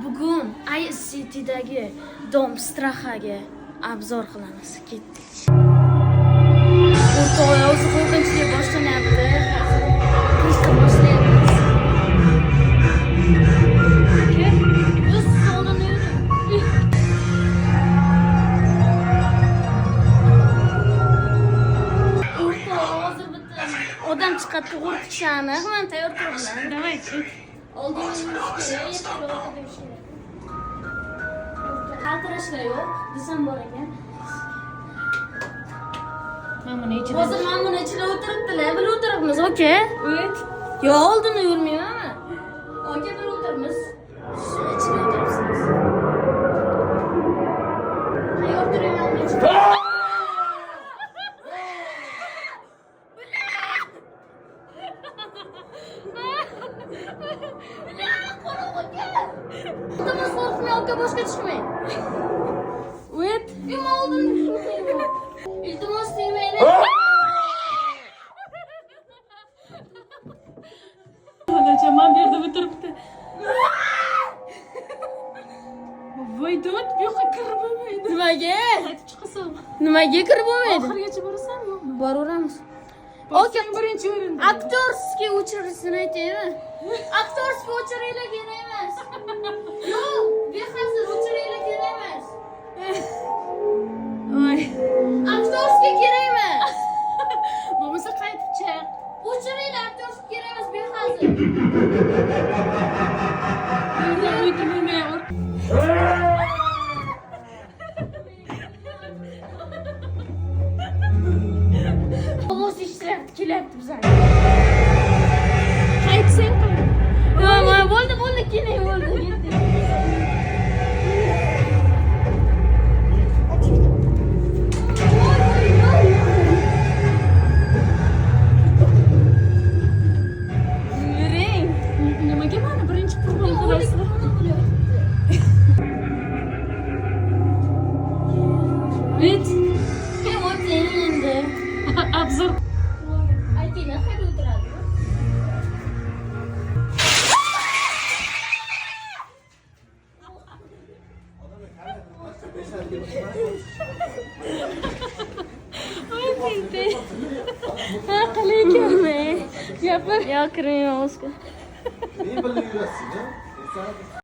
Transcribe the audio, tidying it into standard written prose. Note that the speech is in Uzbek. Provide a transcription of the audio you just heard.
Bugun ICT'dagi Dom Straxaga obzor qilamiz. Ketdik. O'rtoq o'zi qo'rqinchli boshlanyapti. Qilishga boshlayapmiz. O'z sonini hozir bitta odam chiqadi qo'rqishani. Hamma tayyor turiblar. Davay, ket. Qaltirashlar yo'q, desam bor ekan. Hozir mana buni ichida o'tiribdilar, bir o'tiribmiz, oka. Evet. Yo'q, oldini yurmayman. Oka, bir o'tiribmiz. Ichida o'tiribsiz. Tayyor turaman ichida. Iltimos qo'rqmay, oka, boshqa chiqmang. Evet. Nima oldin? Iltimos tegmaydi. Halachaman bu yerda o'tiribdi. Voy dod, bu yoqqa kirib bo'lmaydi. Nimaga? Qaytib chiqasan. Nimaga kirib bo'lmaydi? Oxirigacha borasanmi yo'qmi? Boraveramiz. Oka, birinchi o'rinda. Aktorskiy o'chirishni aytaymi? Aktorskiy o'chiringlar kerak emas. Yo'q, behazil o'chiringlar kerak emas. Voy. Aktorskiy kerak emas. Bo'lmasa qaytib chiq. O'chiringlar, aktorskiy kerak emas, behazil. Mendan o'tirmay Ovoz ishlayapti, kelyapti bizga. qaytsang qil. Yo'q, bo'ldi, keling, bo'ldi, ketdik. Yuring. Nimaga meni birinchi qurbon qilasizlar? Evet. Kim o'ting endi? Obzor. Aytinglar, qayerda o'tiradi? Ha, qalay ekanman? Gapir. Yo'q, kirmayman o'zga. Ne bilan yurasiz, ha?